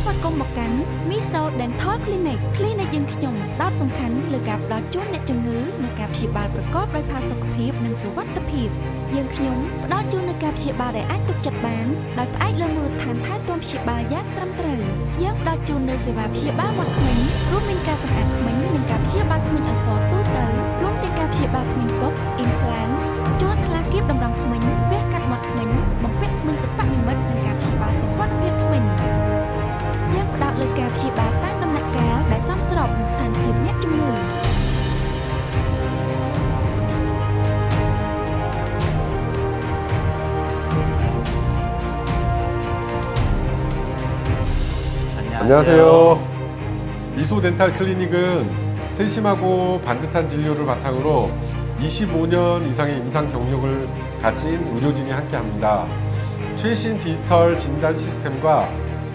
ស្វាគមន៍មកកាន់ Miso Dental Clinic យើងខ្ញុំផ្ដោតសំខាន់លើការផ្ដល់ជូនអ្នកជំងឺនូវការព្យាបាលប្រកបដោយផាសុកភាពនិងសុវត្ថិភាពយើងខ្ញុំផ្ដល់ជូននូវការព្យាបាលដែលអាចទុកចិត្តបានដោយផ្អែកលើមូលដ្ឋានថែទាំព្យាបាលយ៉ាងត្រឹមត្រូវយើងផ្ដល់ជូននូវសេវាព្យាបាលមាត់ធ្មេញរួមមានការសម្អាតធ្មេញនិងការព្យាបាលធ្មេញឲ្យសទូទៅរួមទាំងការព្យាបាលធ្មេញពុក implant ជាន់ថ្លាគៀបតម្រង់ធ្មេញវះកាត់មាត់ធ្មេញបំពាក់ធ្មេញសិប្បនិម្មិតនិងការព្យាបាលសម្ព័ន្ធភាពធ្មេញយើងផ្ដោតលើការព្យាបាលតាមដំណាក់កាលដែលសមស្របនឹងស្ថានភាពអ្នកជំងឺ안녕하세요. 미소 덴탈 클리닉은 세심하고 반듯한 진료를 바탕으로 25년 이상의 임상 경력을 가진 의료진이 함께합니다. 최신 디지털 진단 시스템과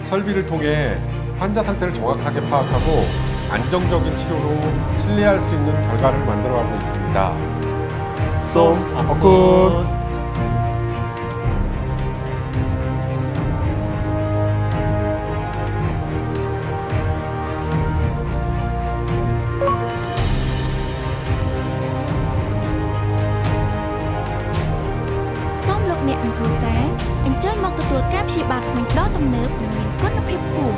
설비를 통해 환자 상태를 정확하게 파악하고 안정적인 치료로 신뢰할 수 있는 결과를 만들어가고 있습니다. 쏨 어굿.សូមលោកអ្នកនិងគ្រួសារអញ្ជើញមកទទួលការព្យាបាលធ្មេញដ៏ទំនើបនិងមានគុណភាពខ្ពស់